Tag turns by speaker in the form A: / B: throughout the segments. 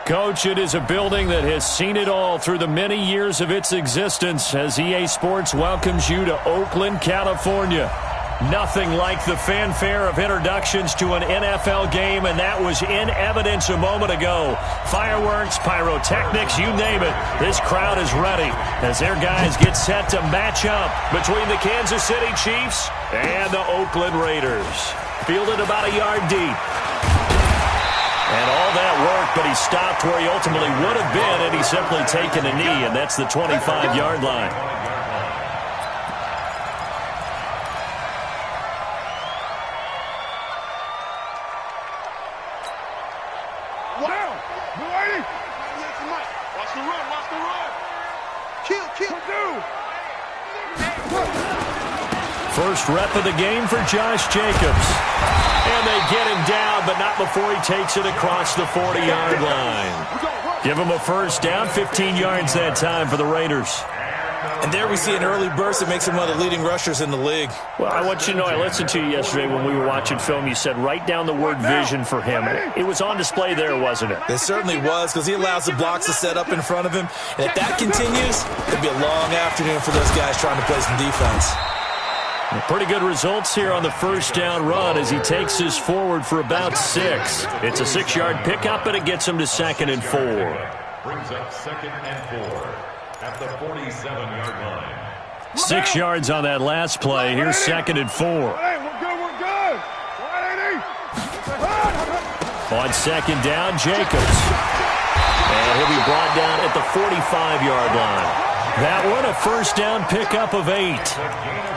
A: Coach, it is a building that has seen it all through the many years of its existence as EA Sports welcomes you to Oakland, California. Nothing like the fanfare of introductions to an NFL game, and that was in evidence a moment ago. Fireworks, pyrotechnics, you name it. This crowd is ready as their guys get set to match up between the Kansas City Chiefs and the Oakland Raiders. Fielded about a yard deep. And all that work, but he stopped where he ultimately would have been had he simply taken a knee, and that's the 25-yard line.
B: Wow! Watch the run, watch the run! Kill!
A: First rep of the game for Josh Jacobs. And they get him down, but not before he takes it across the 40-yard line. Give him a first down, 15 yards that time for the Raiders.
C: And there we see an early burst that makes him one of the leading rushers in the league.
A: Well, I want you to know, I listened to you yesterday when we were watching film. You said write down the word vision for him. It was on display there, wasn't it?
C: It certainly was, because he allows the blocks to set up in front of him. And if that continues, it'll be a long afternoon for those guys trying to play some defense.
A: Pretty good results here on the first down run as he takes this forward for about 6. It's a 6-yard pickup, and it gets him to 2nd and 4.
D: Brings up 2nd and 4 at the 47-yard line.
A: 6 yards on that last play. Here's 2nd and 4.
B: We're good.
A: On 2nd down, Jacobs. And he'll be brought down at the 45-yard line. That one, a first down pickup of 8.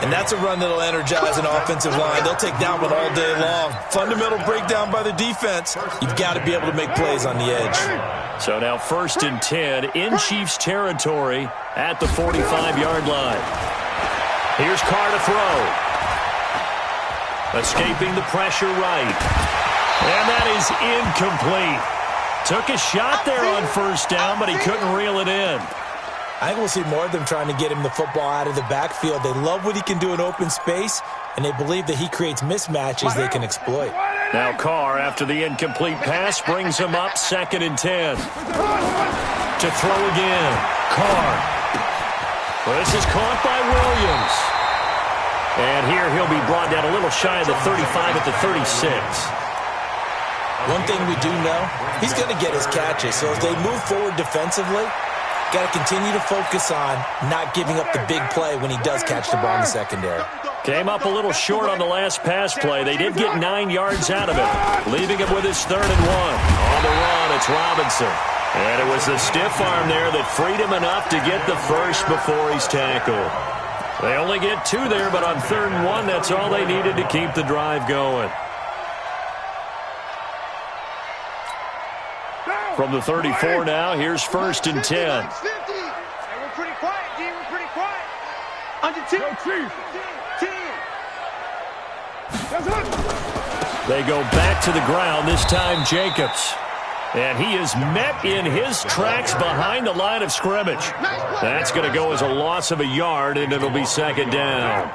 C: And that's a run that'll energize an offensive line. They'll take that one all day long. Fundamental breakdown by the defense. You've got to be able to make plays on the edge.
A: So now 1st and 10 in Chiefs territory at the 45-yard line. Here's Carr to throw. Escaping the pressure right. And that is incomplete. Took a shot there on first down, but he couldn't reel it in.
C: I think we'll see more of them trying to get him the football out of the backfield. They love what he can do in open space, and they believe that he creates mismatches they can exploit.
A: Now Carr, after the incomplete pass, brings him up 2nd and 10. To throw again. Carr. This is caught by Williams. And here he'll be brought down a little shy of the 35 at the 36.
C: One thing we do know, he's going to get his catches. So as they move forward defensively, got to continue to focus on not giving up the big play when he does catch the ball in the secondary.
A: Came up a little short on the last pass play. They did get 9 yards out of it, leaving him with his 3rd and 1. On the run, it's Robinson. And it was the stiff arm there that freed him enough to get the first before he's tackled. They only get 2 there, but on 3rd and 1, that's all they needed to keep the drive going. From the 34 now, here's 1st and 10.
B: Hey, we're pretty quiet, D. We're pretty quiet. Under 10.
A: They go back to the ground, this time Jacobs. And he is met in his tracks behind the line of scrimmage. That's going to go as a loss of a yard, and it'll be 2nd down.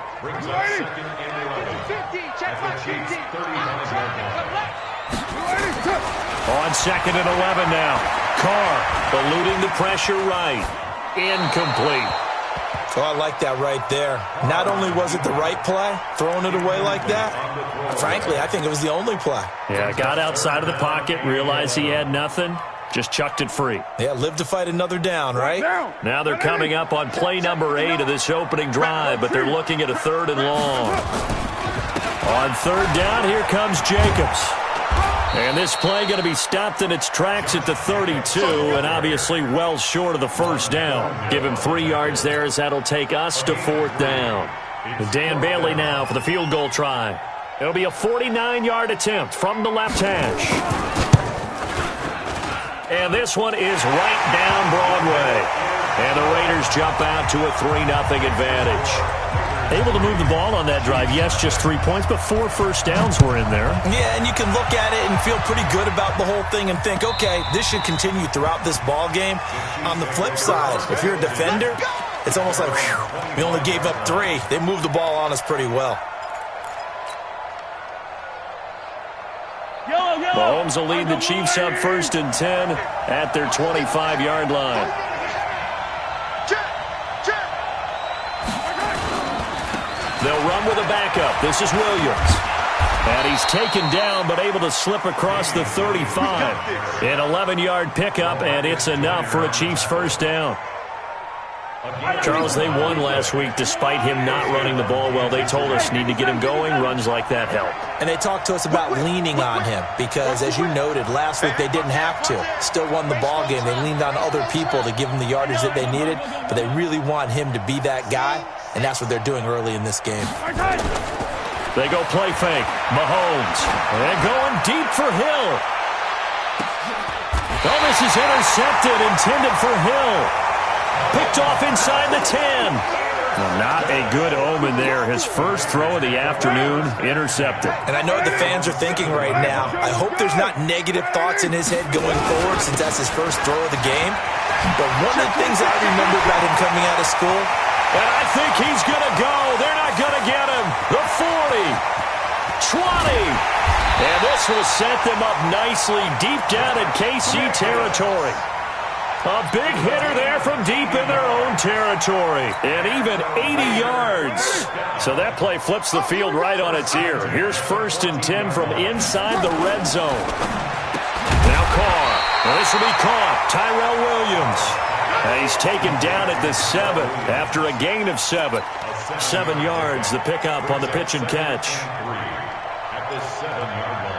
A: On 2nd and 11 now. Carr eluding the pressure right. Incomplete.
C: Oh, I like that right there. Not only was it the right play, throwing it away like that, frankly, I think it was the only play.
A: Yeah, got outside of the pocket, realized he had nothing, just chucked it free.
C: Yeah, live to fight another down, right?
A: Now they're coming up on play number 8 of this opening drive, but they're looking at a 3rd and long. On 3rd down, here comes Jacobs. And this play going to be stopped in its tracks at the 32, and obviously well short of the first down. Give him 3 yards there as that'll take us to 4th down. Dan Bailey now for the field goal try. It'll be a 49-yard attempt from the left hash. And this one is right down Broadway. And the Raiders jump out to a 3-0 advantage. Able to move the ball on that drive. Yes, just 3 points, but 4 first downs were in there.
C: Yeah, and you can look at it and feel pretty good about the whole thing and think, okay, this should continue throughout this ball game. On the flip side, if you're a defender, it's almost like, whew, we only gave up 3. They moved the ball on us pretty well.
B: Yo!
A: Mahomes will lead the Chiefs up 1st and 10 at their 25-yard line. They'll run with a backup. This is Williams. And he's taken down but able to slip across the 35. An 11-yard pickup, and it's enough for a Chiefs first down. Charles, they won last week despite him not running the ball well. They told us need to get him going. Runs like that help.
C: And they talked to us about leaning on him because, as you noted, last week they didn't have to. Still won the ball game. They leaned on other people to give them the yardage that they needed, but they really want him to be that guy, and that's what they're doing early in this game.
A: They go play fake. Mahomes. And going deep for Hill. Oh, this is intercepted, intended for Hill. Picked off inside the 10. Well, not a good omen there. His first throw of the afternoon, intercepted.
C: And I know what the fans are thinking right now. I hope there's not negative thoughts in his head going forward since that's his first throw of the game. But one of the things I remember about him coming out of school,
A: and I think he's going to go. They're not going to get him. The 40, 20. And this will set them up nicely deep down in KC territory. A big hitter there from deep in their own territory. And even 80 yards. So that play flips the field right on its ear. Here's 1st and 10 from inside the red zone. Now Carr. Well, this will be caught. Tyrell Williams. And he's taken down at the 7 after a gain of 7. 7 yards, the pickup on the pitch and catch.
D: At the 7-yard line.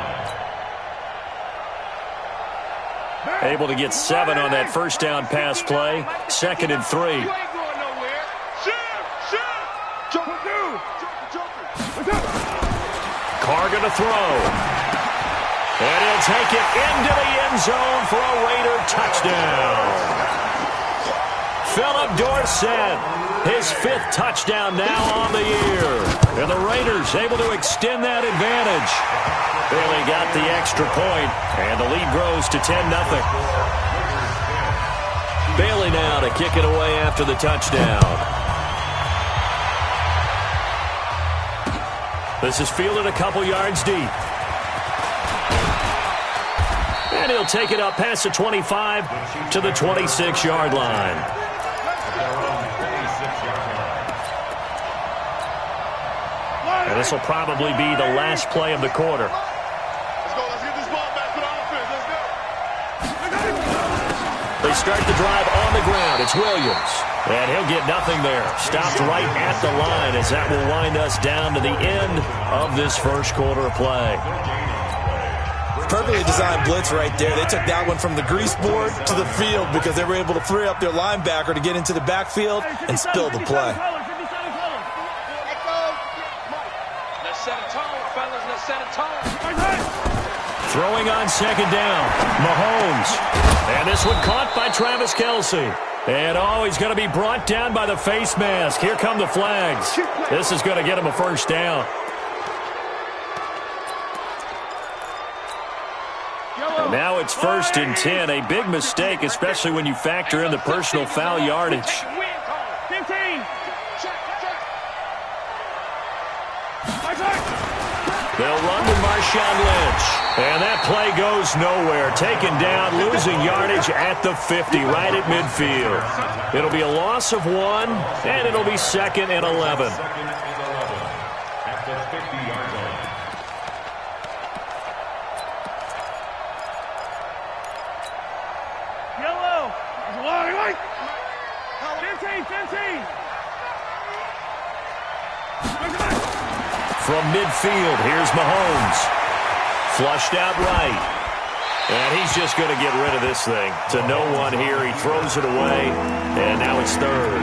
A: Able to get 7 on that first down pass play. 2nd and 3.
B: You ain't going nowhere.
A: Carr going to throw. And he'll take it into the end zone for a Raider touchdown. Philip Dorsett, his 5th touchdown now on the year. And the Raiders able to extend that advantage. Barely got the extra point, and the lead grows to 10-0. Bailey now to kick it away after the touchdown. This is fielded a couple yards deep. And he'll take it up past the 25 to the 26-yard line. And this will probably be the last play of the quarter.
B: Let's get this ball back to the offense. Let's go.
A: They start the drive on the ground. It's Williams. And he'll get nothing there. Stopped right at the line as that will wind us down to the end of this first quarter of play.
C: Perfectly designed blitz right there. They took that one from the grease board to the field because they were able to free up their linebacker to get into the backfield and spill the play.
B: Let's set a tone, fellas. Let's set a tone.
A: Throwing on 2nd down. Mahomes. And this one caught by Travis Kelce. And he's going to be brought down by the face mask. Here come the flags. This is going to get him a first down. And now it's 1st and 10. A big mistake, especially when you factor in the personal foul yardage.
B: 15.
A: They'll run with Marshawn Lynch. And that play goes nowhere. Taken down, losing yardage at the 50, right at midfield. It'll be a loss of 1, and it'll be 2nd and 11.
D: At the 50-yard line.
B: Yellow. 15.
A: From midfield, here's Mahomes. Flushed out right. And he's just going to get rid of this thing. To no one here. He throws it away. And now it's 3rd.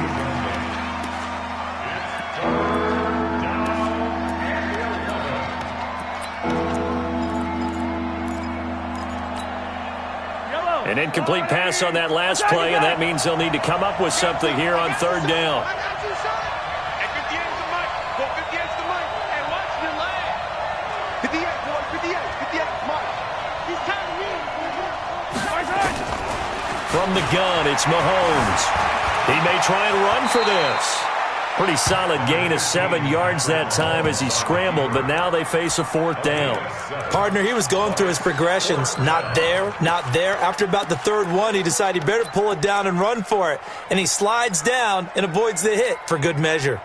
A: An incomplete pass on that last play, and that means they'll need to come up with something here on 3rd down. From the gun, it's Mahomes. He may try and run for this. Pretty solid gain of 7 yards that time as he scrambled, but now they face a 4th down.
C: Partner, he was going through his progressions. Not there, not there. After about the 3rd one, he decided he better pull it down and run for it. And he slides down and avoids the hit for good measure.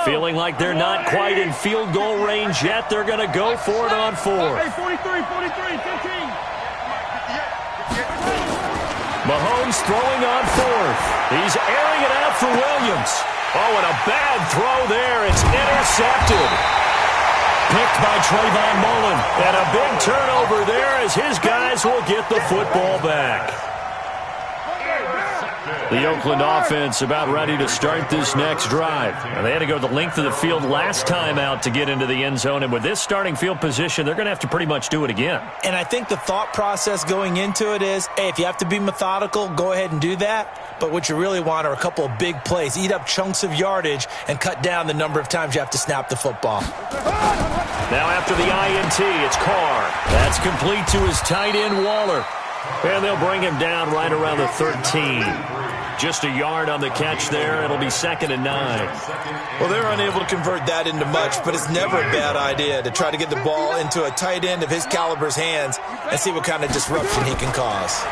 A: Feeling like they're not quite in field goal range yet. They're going to go for it on 4th.
B: Hey, 43, 15.
A: Mahomes throwing on 4th. He's airing it out for Williams. Oh, and a bad throw there. It's intercepted. Picked by Trayvon Mullen. And a big turnover there as his guys will get the football back. The Oakland offense about ready to start this next drive. And they had to go the length of the field last time out to get into the end zone. And with this starting field position, they're going to have to pretty much do it again.
C: And I think the thought process going into it is, hey, if you have to be methodical, go ahead and do that. But what you really want are a couple of big plays. Eat up chunks of yardage and cut down the number of times you have to snap the football.
A: Now after the INT, it's Carr. That's complete to his tight end, Waller. And they'll bring him down right around the 13. Just a yard on the catch there. It'll be 2nd and 9.
C: Well, they're unable to convert that into much, but it's never a bad idea to try to get the ball into a tight end of his caliber's hands and see what kind of disruption he can cause.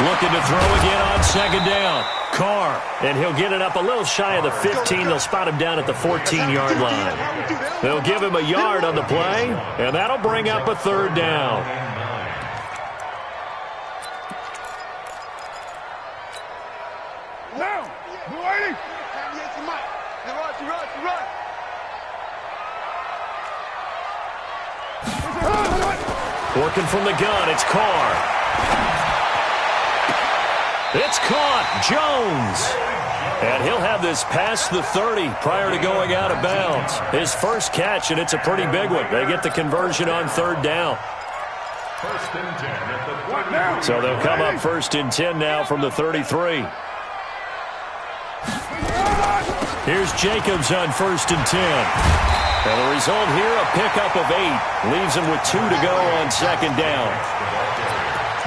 A: Looking to throw again on 2nd down. Carr, and he'll get it up a little shy of the 15. They'll spot him down at the 14-yard line. They'll give him a yard on the play, and that'll bring up a 3rd down. Working from the gun, it's Carr. It's caught, Jones. And he'll have this past the 30 prior to going out of bounds. His first catch, and it's a pretty big one. They get the conversion on 3rd down. So they'll come up 1st and 10 now from the 33. Here's Jacobs on 1st and 10. And the result here, a pickup of 8. Leaves him with 2 to go on 2nd down.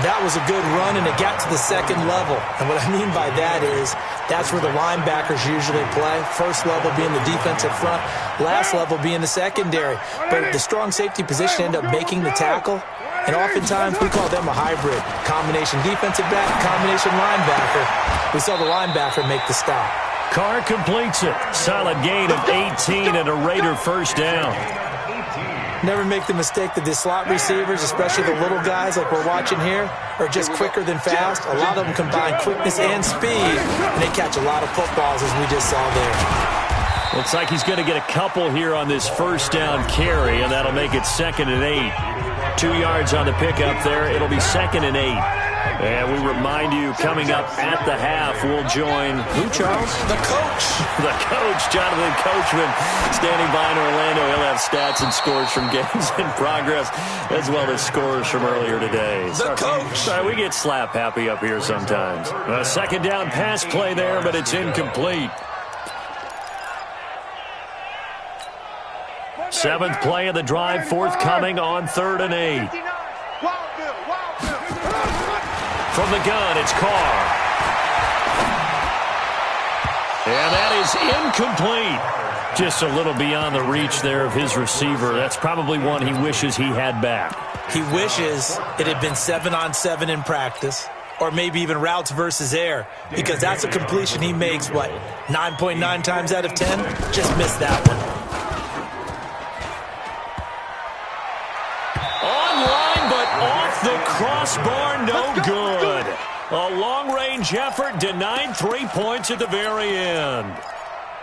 C: That was a good run, and it got to the 2nd level. And what I mean by that is that's where the linebackers usually play. First level being the defensive front, last level being the secondary. But the strong safety position ended up making the tackle. And oftentimes we call them a hybrid. Combination defensive back, combination linebacker. We saw the linebacker make the stop.
A: Carr completes it. Solid gain of 18 and a Raider 1st down.
C: Never make the mistake that the slot receivers, especially the little guys like we're watching here, are just quicker than fast. A lot of them combine quickness and speed, and they catch a lot of footballs, as we just saw there.
A: Looks like he's going to get a couple here on this 1st down carry, and that'll make it 2nd and 8. 2 yards on the pickup there. It'll be 2nd and 8. And we remind you, coming up at the half, we'll join who, Charles?
C: The coach.
A: The coach, Jonathan Coachman, standing by in Orlando. He'll have stats and scores from games in progress, as well as scores from earlier today.
C: The coach.
A: Sorry, we get slap happy up here sometimes. A 2nd down pass play there, but it's incomplete. 7th play of the drive, forthcoming on 3rd and 8. From the gun, it's Carr. And that is incomplete. Just a little beyond the reach there of his receiver. That's probably one he wishes he had back.
C: He wishes it had been 7-on-7 in practice, or maybe even routes versus air, because that's a completion he makes, 9.9 times out of 10? Just missed that one.
A: The crossbar, no good. A long-range effort denied 3 points at the very end.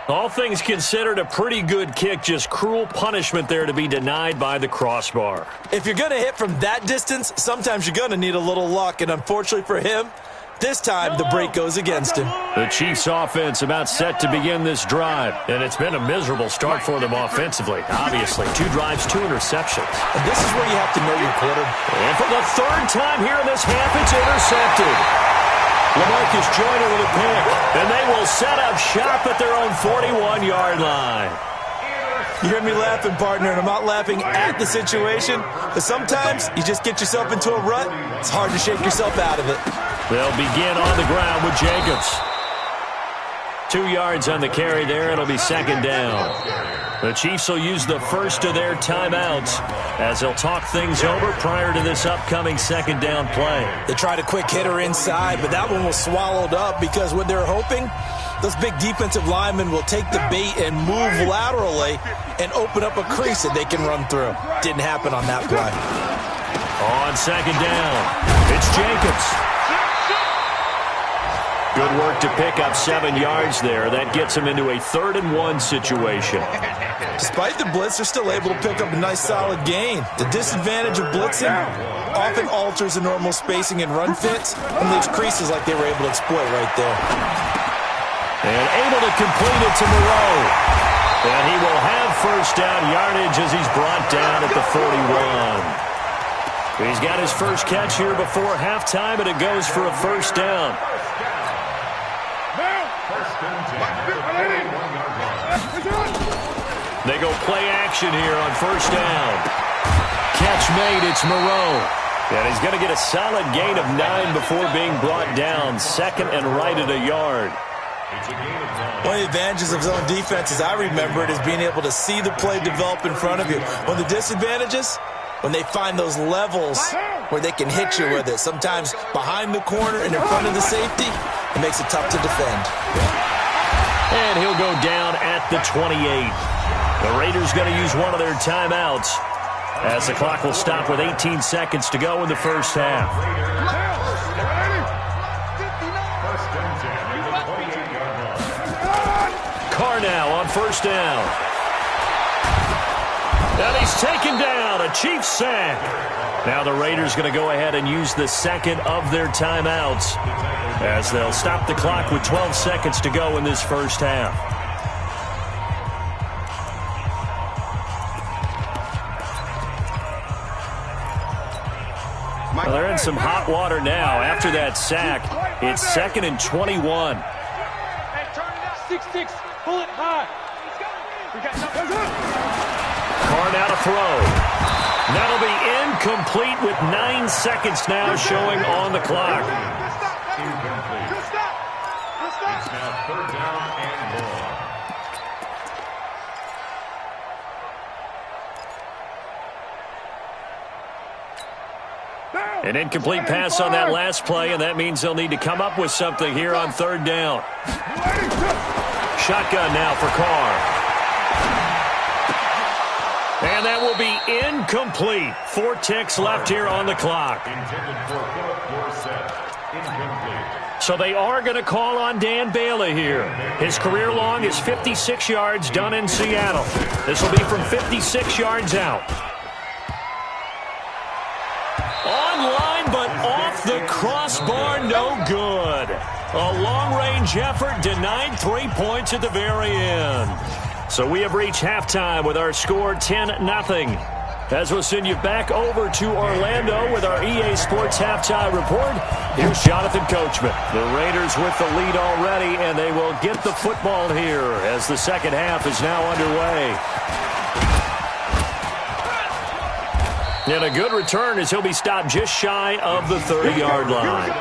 A: All things considered, a pretty good kick. Just cruel punishment there to be denied by the crossbar.
C: If you're going to hit from that distance, sometimes you're going to need a little luck. And unfortunately for him, this time the break goes against him.
A: The Chiefs offense about set to begin this drive. And it's been a miserable start for them offensively. Obviously, 2 drives, 2 interceptions.
C: And this is where you have to know your quarterback.
A: And for the 3rd time here in this half, it's intercepted. LaMarcus Joyner with a pick. And they will set up shop at their own 41-yard line.
C: You hear me laughing, partner, and I'm not laughing at the situation, but sometimes you just get yourself into a rut. It's hard to shake yourself out of it.
A: They'll begin on the ground with Jacobs. 2 yards on the carry there. It'll be second down. The Chiefs will use the first of their timeouts as they'll talk things over prior to this upcoming second down play.
C: They tried a quick hitter inside, but that one was swallowed up because what they're hoping, those big defensive linemen will take the bait and move laterally and open up a crease that they can run through. Didn't happen on that play.
A: On second down, it's Jacobs. Good work to pick up 7 yards there. That gets him into a 3rd-and-1 situation.
C: Despite the blitz, they're still able to pick up a nice solid gain. The disadvantage of blitzing often alters the normal spacing and run fits and leaves creases like they were able to exploit right there.
A: And able to complete it to Moreau. And he will have first down yardage as he's brought down at the 41. He's got his first catch here before halftime, and it goes for a first down. They go play action here on first down. Catch made, it's Moreau. And he's going to get a solid gain of 9 before being brought down. Second and right at a yard.
C: One of the advantages of zone defense, as I remember it, is being able to see the play develop in front of you. One of the disadvantages, when they find those levels where they can hit you with it, sometimes behind the corner and in front of the safety, it makes it tough to defend.
A: And he'll go down at the 28. The Raiders going to use one of their timeouts as the clock will stop with 18 seconds to go in the first half. Carr now on first down. And he's taken down, a Chiefs sack. Now the Raiders going to go ahead and use the second of their timeouts as they'll stop the clock with 12 seconds to go in this first half. Well, they're in some hot water now. After that sack, it's 2nd and 21.
B: Hey, turn it out. 6-6. Pull it high. We got nothing.
A: Carr now to throw. That'll be incomplete with 9 seconds now showing on the clock.
B: Good stop.
D: It's now 3rd down and more.
A: An incomplete pass on that last play, and that means they'll need to come up with something here on 3rd down. Shotgun now for Carr. And that will be incomplete. 4 ticks left here on the clock. So they are going to call on Dan Bailey here. His career long is 56 yards done in Seattle. This will be from 56 yards out. Online, but off the crossbar, no good. A long-range effort denied 3 points at the very end. So we have reached halftime with our score 10-0. As we'll send you back over to Orlando with our EA Sports Halftime Report, here's Jonathan Coachman. The Raiders with the lead already, and they will get the football here as the second half is now underway. And a good return as he'll be stopped just shy of the 30-yard line.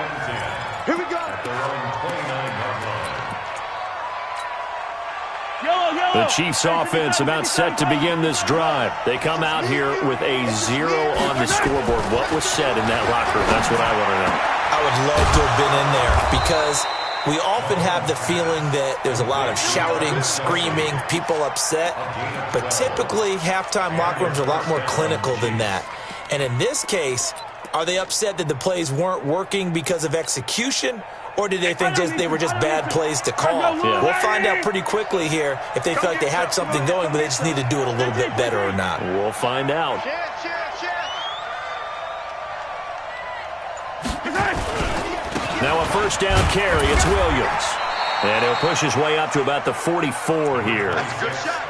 B: Here we go.
A: The Chiefs offense about set to begin this drive. They come out here with a 0 on the scoreboard. What was said in that locker room? That's what I want to know.
C: I would love to have been in there because we often have the feeling that there's a lot of shouting, screaming, people upset. But typically, halftime locker rooms are a lot more clinical than that. And in this case, are they upset that the plays weren't working because of execution? Or did they think they were just bad plays to call?
A: Yeah.
C: We'll find out pretty quickly here if they feel like they had something going, but they just need to do it a little bit better or not.
A: We'll find out. Now a first down carry. It's Williams. And he'll push his way up to about the 44 here.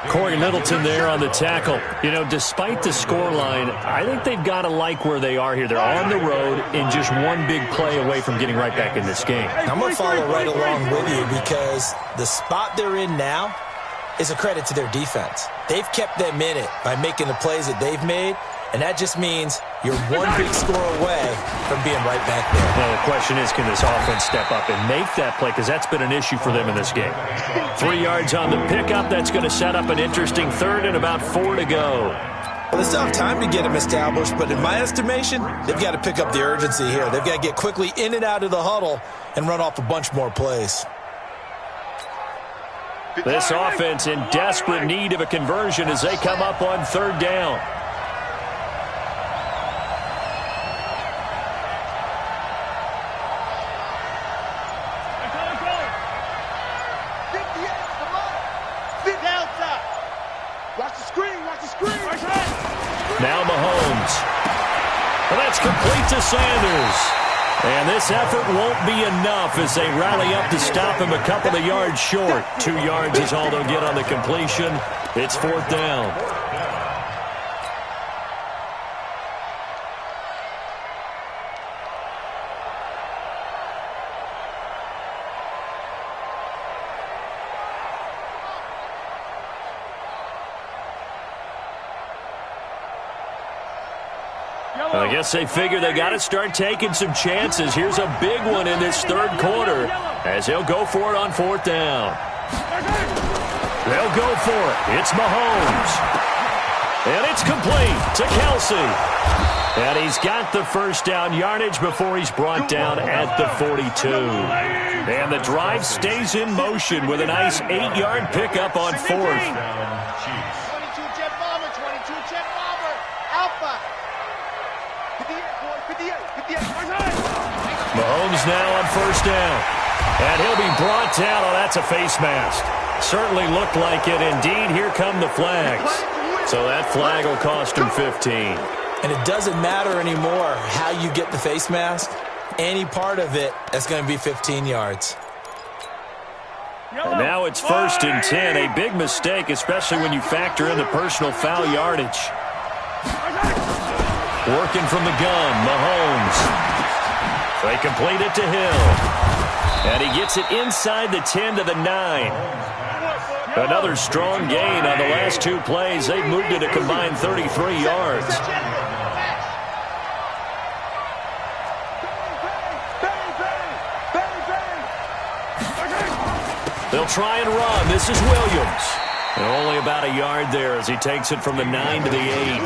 A: Corey Littleton there on the tackle. You know, despite the scoreline, I think they've got to like where they are here. They're on the road and just one big play away from getting right back in this game.
C: I'm going to follow right along with you because the spot they're in now is a credit to their defense. They've kept them in it by making the plays that they've made, and that just means you're one big score away from being right back there.
A: Now, the question is, can this offense step up and make that play? Because that's been an issue for them in this game. 3 yards on the pickup. That's going to set up an interesting third and about 4 to go.
C: Well, they still have time to get them established, but in my estimation, they've got to pick up the urgency here. They've got to get quickly in and out of the huddle and run off a bunch more plays.
A: This offense in desperate need of a conversion as they come up on third down. Now Mahomes. Well, that's complete to Sanders. And this effort won't be enough as they rally up to stop him a couple of yards short. 2 yards is all they'll get on the completion. It's fourth down. I guess they figure they got to start taking some chances. Here's a big one in this third quarter as they'll go for it on fourth down. They'll go for it. It's Mahomes. And it's complete to Kelsey. And he's got the first down yardage before he's brought down at the 42. And the drive stays in motion with a nice 8-yard pickup on fourth.
B: 22 jet bomber, 22 jet bomber, Alpha. 58.
A: Mahomes now on first down. And he'll be brought down. Oh, that's a face mask. Certainly looked like it. Indeed, here come the flags. So that flag will cost him 15.
C: And it doesn't matter anymore how you get the face mask. Any part of it, that's going to be 15 yards.
A: And now it's first and 10. A big mistake, especially when you factor in the personal foul yardage. Working from the gun, Mahomes. They complete it to Hill. And he gets it inside the 10 to the 9. Another strong gain on the last 2 plays. They've moved it a combined 33 yards. They'll try and run. This is Williams. And only about a yard there as he takes it from the 9 to the 8.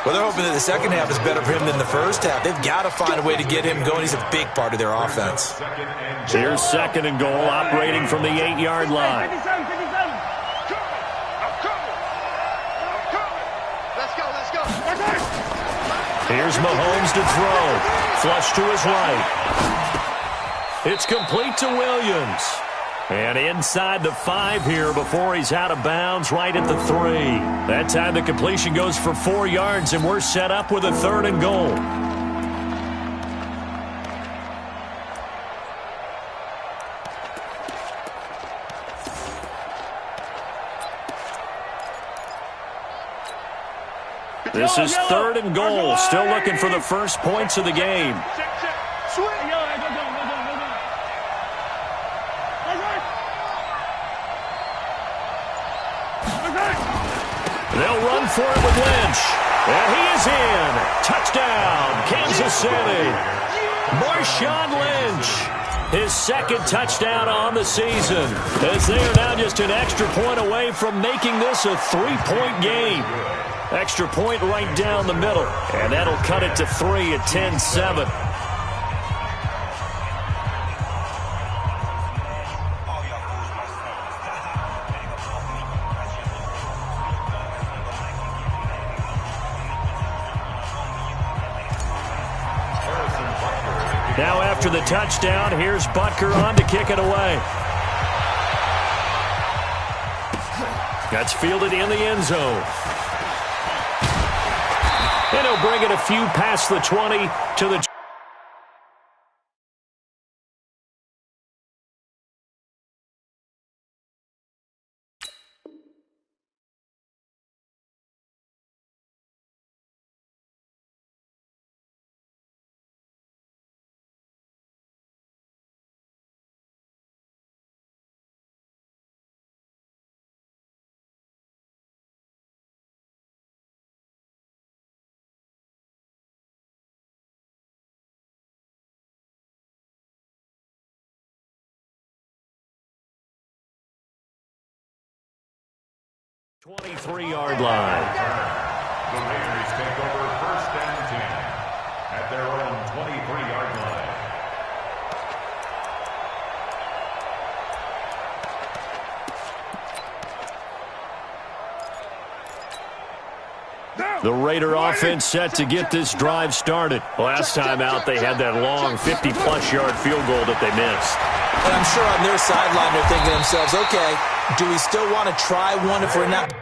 C: Well, they're hoping that the second half is better for him than the first half. They've got to find a way to get him going. He's a big part of their offense.
A: Here's second and goal, operating from the 8-yard line.
B: Let's go.
A: Here's Mahomes to throw. Flush to his right. It's complete to Williams. And inside the 5 here before he's out of bounds right at the 3. That time the completion goes for 4 yards, and we're set up with a third and goal. This is third and goal. Still looking for the first points of the game. They'll run for it with Lynch. And he is in. Touchdown, Kansas City. Marshawn Lynch. His second touchdown on the season, as they are now just an extra point away from making this a 3-point game. Extra point right down the middle. And that'll cut it to 3 at 10-7. Now after the touchdown, here's Butker on to kick it away. That's fielded in the end zone. And he'll bring it a few past the 20 to the 23-yard line.
D: The Raiders take over 1st and 10 at their own 23-yard line.
A: The Raider offense set to get this drive started. Last time out, they had that long 50-plus yard field goal that they missed.
C: And I'm sure on their sideline they're thinking to themselves, okay, do we still want to try one if we're not?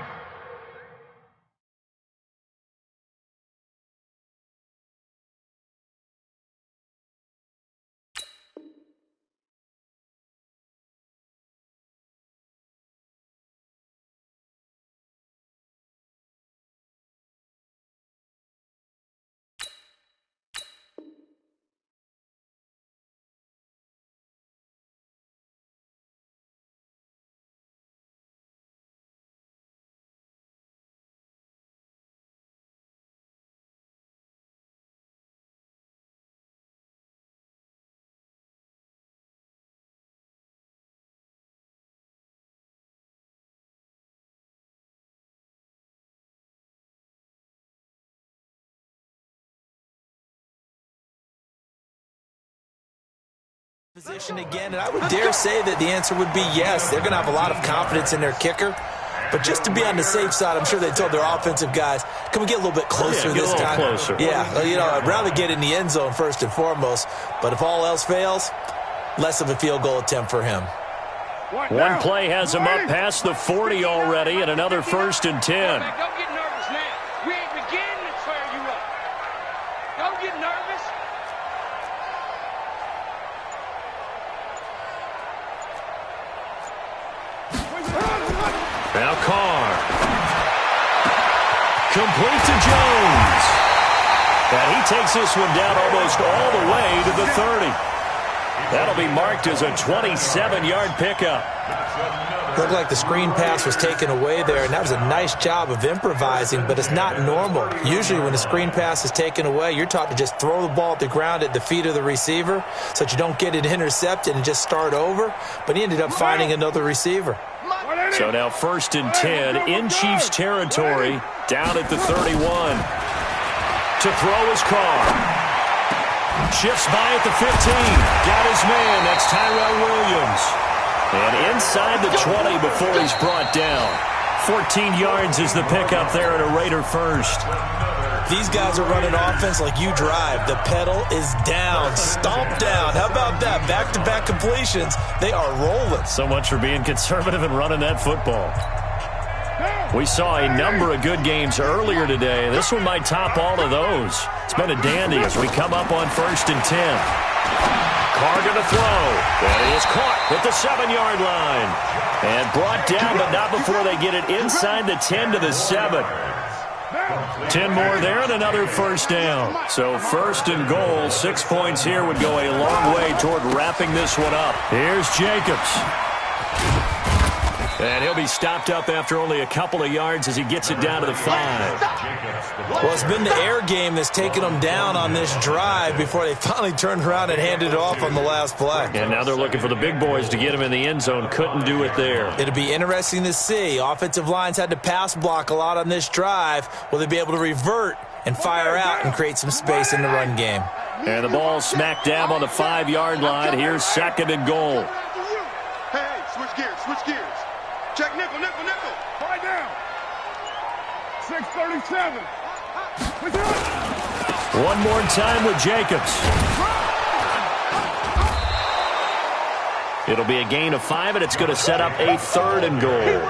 C: Position again, and I would dare say that the answer would be yes. They're going to have a lot of confidence in their kicker. But just to be on the safe side, I'm sure they told their offensive guys, can we get a little bit closer this time?
A: Closer.
C: Yeah, you know, I'd rather get in the end zone first and foremost. But if all else fails, less of a field goal attempt for him.
A: One play has him up past the 40 already, and another 1st and 10.
B: Don't get nervous now. We ain't beginning to tear you up. Don't get nervous.
A: Now Carr. Complete to Jones. And he takes this one down almost all the way to the 30. That'll be marked as a 27-yard pickup.
C: Looked like the screen pass was taken away there, and that was a nice job of improvising, but it's not normal. Usually when a screen pass is taken away, you're taught to just throw the ball at the ground at the feet of the receiver so that you don't get it intercepted and just start over, but he ended up finding another receiver.
A: So now 1st and 10 in Chiefs territory, down at the 31. To throw his Carr. Shifts by at the 15. Got his man. That's Tyrell Williams. And inside the 20 before he's brought down. 14 yards is the pickup there at a Raider first.
C: These guys are running offense like you drive. The pedal is down, stomp down. How about that? Back-to-back completions. They are rolling.
A: So much for being conservative and running that football. We saw a number of good games earlier today. This one might top all of those. It's been a dandy as we come up on 1st and 10. Carr going to throw. And he is caught at the 7-yard line. And brought down, but not before they get it inside the 10 to the 7. 10 more there and another 1st down. So 1st and goal, 6 points here would go a long way toward wrapping this one up. Here's Jacobs. And he'll be stopped up after only a couple of yards as he gets it down to the 5.
C: Well, it's been the air game that's taken them down on this drive before they finally turned around and handed it off on the last play.
A: And now they're looking for the big boys to get him in the end zone. Couldn't do it there.
C: It'll be interesting to see. Offensive lines had to pass block a lot on this drive. Will they be able to revert and fire out and create some space in the run game?
A: And the ball smack dab on the 5-yard line. Here's 2nd and goal.
B: Hey, switch gears, switch gears. Check nickel, nickel, nickel. Right down. 637.
A: One more time with Jacobs. It'll be a gain of 5, and it's going to set up a 3rd and goal.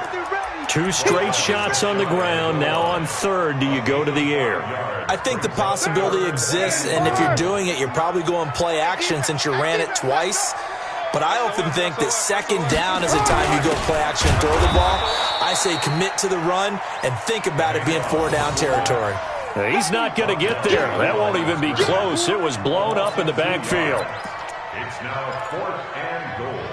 A: 2 straight shots on the ground. Now on 3rd, do you go to the air?
C: I think the possibility exists, and if you're doing it, you're probably going play action since you ran it twice. But I often think that 2nd down is the time you go play action and throw the ball. I say commit to the run and think about it being 4-down territory.
A: He's not going to get there. That won't even be close. It was blown up in the backfield.
D: It's now 4th and goal.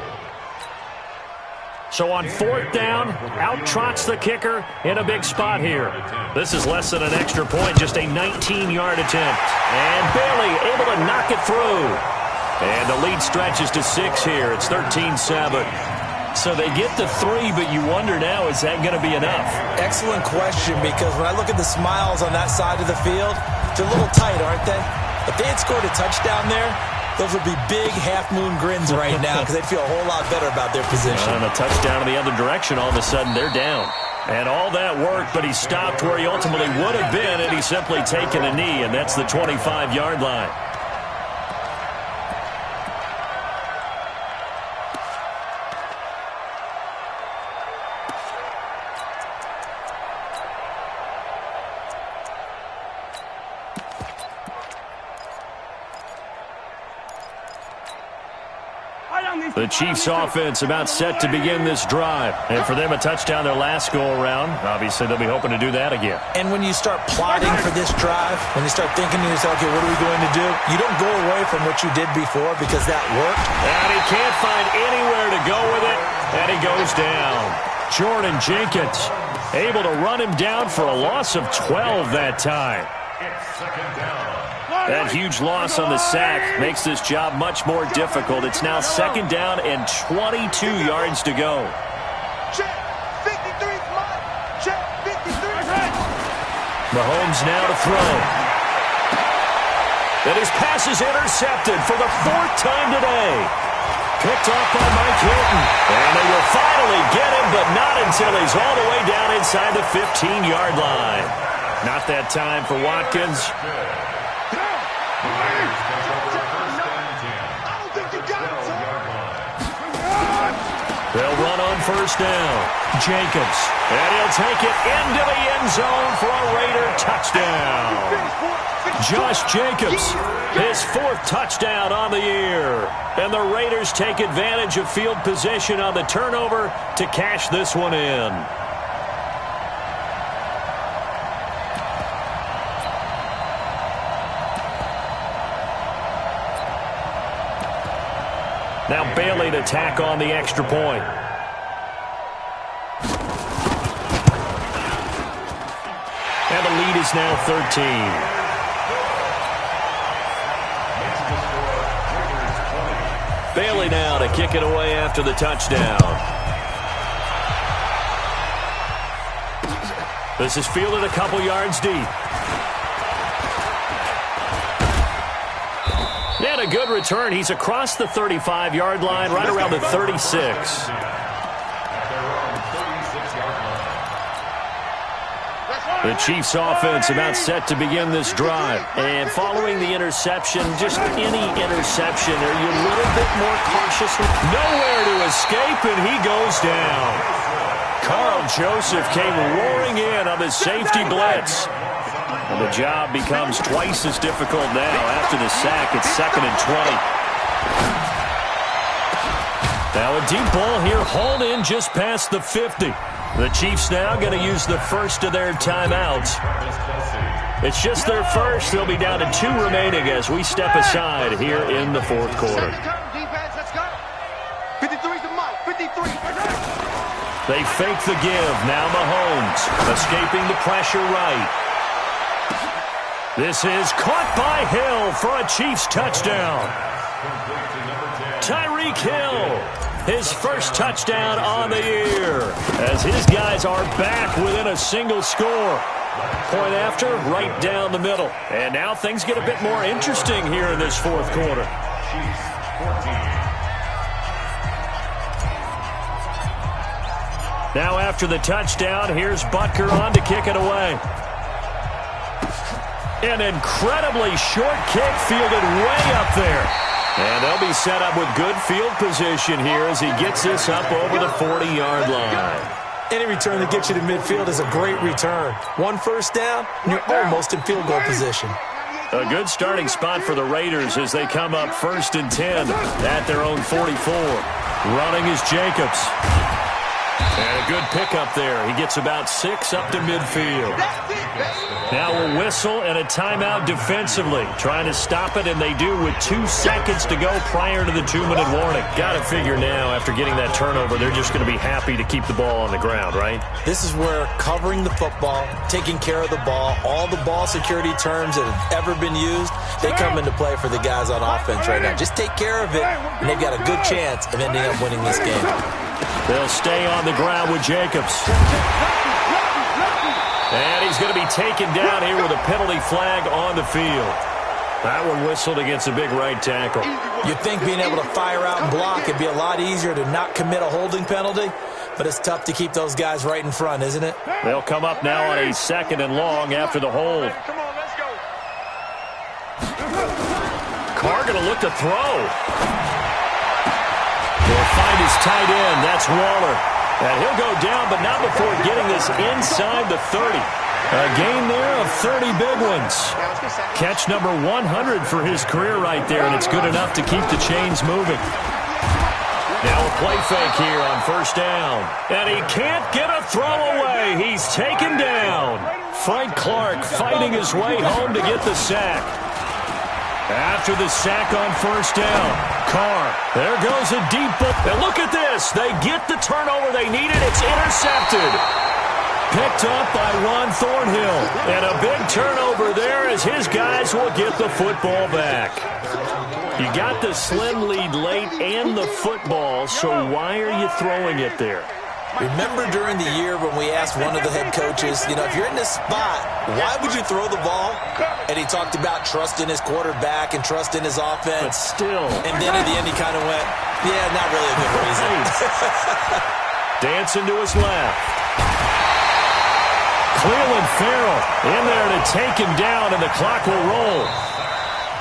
A: So on 4th down, out trots the kicker in a big spot here. This is less than an extra point, just a 19-yard attempt. And Bailey able to knock it through. And the lead stretches to 6 here. It's 13-7. So they get the 3, but you wonder now, is that going to be enough?
C: Excellent question, because when I look at the smiles on that side of the field, they're a little tight, aren't they? If they had scored a touchdown there, those would be big half-moon grins right now because they'd feel a whole lot better about their position.
A: And a touchdown in the other direction, all of a sudden they're down. And all that work, but he stopped where he ultimately would have been, and he's simply taken a knee, and that's the 25-yard line. The Chiefs offense about set to begin this drive. And for them, a touchdown their last go-around. Obviously, they'll be hoping to do that again.
C: And when you start plotting for this drive, when you start thinking to yourself, okay, what are we going to do? You don't go away from what you did before because that worked.
A: And he can't find anywhere to go with it, and he goes down. Jordan Jenkins able to run him down for a loss of 12 that time.
D: It's second down.
A: That huge loss on the sack makes this job much more difficult. It's now second down and 22 yards to go.
B: Check. 53 mine. Check. 53.
A: Mahomes now to throw. And his pass is intercepted for the 4th time today. Picked off by Mike Hilton. And they will finally get him, but not until he's all the way down inside the 15-yard line. Not that time for Watkins. They'll run on first down. Jacobs. And he'll take it into the end zone for a Raider touchdown. Josh Jacobs, his 4th touchdown on the year. And the Raiders take advantage of field position on the turnover to cash this one in. Now Bailey to tack on the extra point. And the lead is now 13. Bailey now to kick it away after the touchdown. This is fielded a couple yards deep. And a good return. He's across the 35-yard line, right around the 36. The Chiefs offense about set to begin this drive. And following the interception, just any interception, are you a little bit more cautious? Nowhere to escape, and he goes down. Carl Joseph came roaring in on the safety blitz. And the job becomes twice as difficult now. After the sack, it's 2nd and 20. Now a deep ball here, hauled in just past the 50. The Chiefs now going to use the first of their timeouts. It's just their first. They'll be down to 2 remaining as we step aside here in the 4th quarter.
B: 53's the mark. 53.
A: They fake the give. Now Mahomes escaping the pressure right. This is caught by Hill for a Chiefs touchdown. Tyreek Hill, his first touchdown on the year, as his guys are back within a single score. Point after, right down the middle. And now things get a bit more interesting here in this 4th quarter. Now after the touchdown, here's Butker on to kick it away. An incredibly short kick fielded way up there. And they'll be set up with good field position here as he gets this up over the 40-yard line.
C: Any return that gets you to midfield is a great return. 1 first down, and you're almost in field goal position.
A: A good starting spot for the Raiders as they come up 1st and 10 at their own 44. Running is Jacobs. And a good pickup there. He gets about 6 up to midfield. Now a whistle and a timeout defensively. Trying to stop it, and they do with 2 seconds to go prior to the 2-minute warning. Got to figure now, after getting that turnover, they're just going to be happy to keep the ball on the ground, right?
C: This is where covering the football, taking care of the ball, all the ball security terms that have ever been used, they come into play for the guys on offense right now. Just take care of it, and they've got a good chance of ending up winning this game.
A: They'll stay on the ground with Jacobs. And he's going to be taken down here with a penalty flag on the field. That one whistled against a big right tackle.
C: You'd think being able to fire out and block would be a lot easier to not commit a holding penalty, but it's tough to keep those guys right in front, isn't it?
A: They'll come up now on a 2nd and long after the hold.
B: Come on, let's go.
A: Carr going to look to throw. They'll find his tight end. That's Waller. And he'll go down, but not before getting this inside the 30. A gain there of 30 big ones. Catch number 100 for his career right there, and it's good enough to keep the chains moving. Now a play fake here on 1st down. And he can't get a throw away. He's taken down. Frank Clark fighting his way home to get the sack. After the sack on 1st down, Carr, there goes a deep ball. And look at this. They get the turnover they needed. It's intercepted. Picked up by Ron Thornhill. And a big turnover there as his guys will get the football back. You got the slim lead late and the football, so why are you throwing it there?
C: Remember during the year when we asked one of the head coaches, you know, if you're in this spot, why would you throw the ball? And he talked about trusting his quarterback and trusting his offense.
A: But still.
C: And then at the end he kind of went, yeah, not really a good reason.
A: Dancing to his left. Cleveland Farrell in there to take him down, and the clock will roll.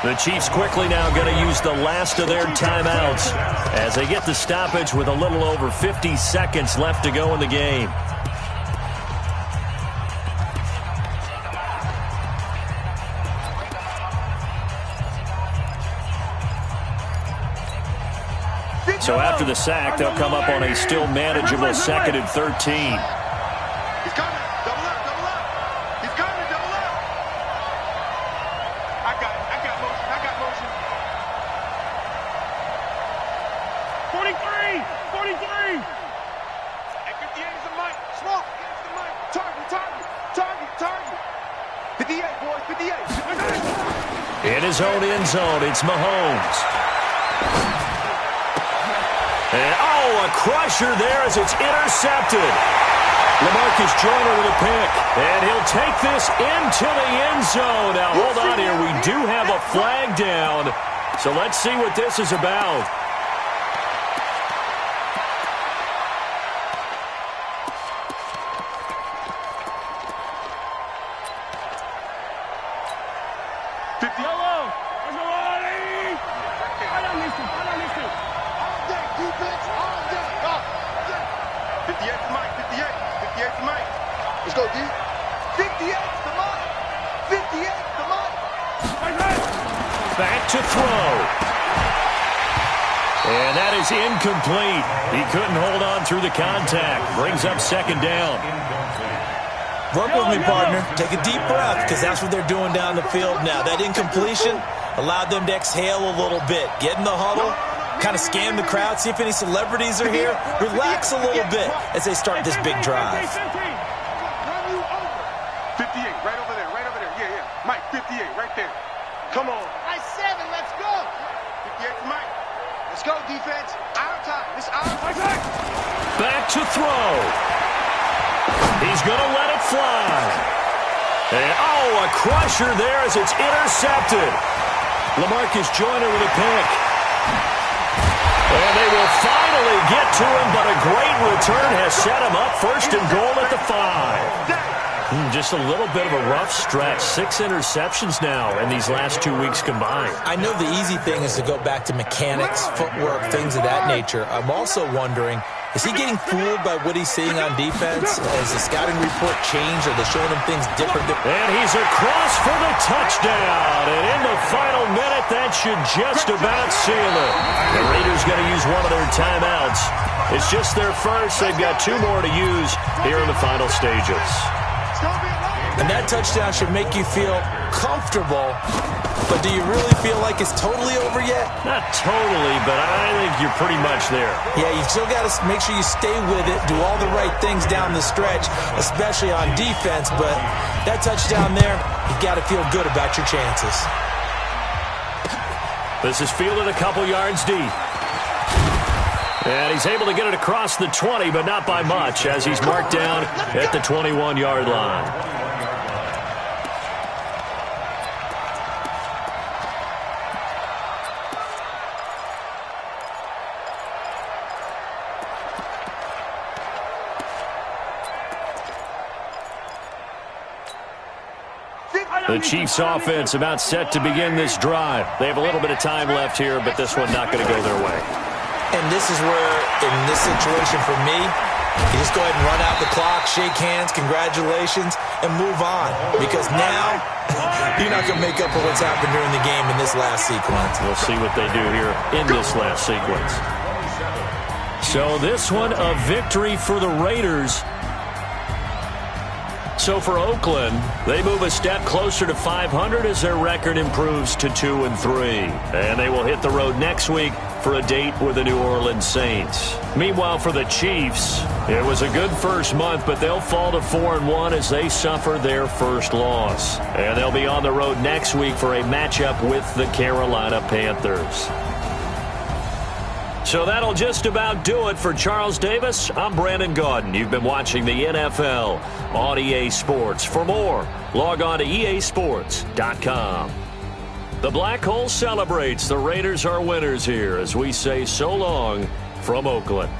A: The Chiefs quickly now going to use the last of their timeouts as they get the stoppage with a little over 50 seconds left to go in the game. So after the sack, they'll come up on a still manageable 2nd and 13.
B: He's coming. Double up, double up. He's coming, double up. I got motion. 43. At 58 is the mic. Small. It's the mic. Target. 58, boys, 58.
A: In his own end zone, it's Mahomes. And, a crusher there as it's intercepted. LaMarcus Joyner with a pick. And he'll take this into the end zone. Now, hold on here. We do have a flag down. So let's see what this is about. Back to throw. And that is incomplete. He couldn't hold on through the contact. Brings up 2nd down.
C: Work with me, partner. Take a deep breath, because that's what they're doing down the field now. That incompletion allowed them to exhale a little bit. Get in the huddle, kind of scan the crowd, see if any celebrities are here. Relax a little bit as they start this big drive.
B: 58, right over there. Yeah. Mike, 58, right there. Come on.
E: Nice 7, let's go.
B: 58 for Mike.
E: Let's go, defense. Our time. This our time.
A: Back to throw. He's going to let it fly. And, a crusher there as it's intercepted. LaMarcus Joyner with a pick. And they will finally get to him, but a great return has set him up 1st and goal at the 5. Just a little bit of a rough stretch. 6 interceptions now in these last 2 weeks combined.
C: I know the easy thing is to go back to mechanics, footwork, things of that nature. I'm also wondering, is he getting fooled by what he's seeing on defense? Has the scouting report changed? Are they showing him things different?
A: And he's across for the touchdown. And in the final minute, that should just about seal it. The Raiders going to use one of their timeouts. It's just their first. They've got 2 more to use here in the final stages.
C: And that touchdown should make you feel comfortable, but do you really feel like it's totally over yet?
A: Not totally, but I think you're pretty much there.
C: Yeah, you still got to make sure you stay with it, do all the right things down the stretch, especially on defense, but that touchdown there, you got to feel good about your chances.
A: This is fielded a couple yards deep. And he's able to get it across the 20, but not by much, as he's marked down at the 21-yard line. The Chiefs offense about set to begin this drive. They have a little bit of time left here, but this one not going to go their way.
C: And this is where, in this situation for me, you just go ahead and run out the clock, shake hands, congratulations, and move on. Because now, you're not going to make up for what's happened during the game in this last sequence.
A: We'll see what they do here in this last sequence. So this one, a victory for the Raiders. So for Oakland, they move a step closer to 500 as their record improves to 2-3. And they will hit the road next week for a date with the New Orleans Saints. Meanwhile, for the Chiefs, it was a good first month, but they'll fall to 4-1 as they suffer their first loss. And they'll be on the road next week for a matchup with the Carolina Panthers. So that'll just about do it for Charles Davis. I'm Brandon Gaudin. You've been watching the NFL on EA Sports. For more, log on to easports.com. The Black Hole celebrates. The Raiders are winners here as we say so long from Oakland.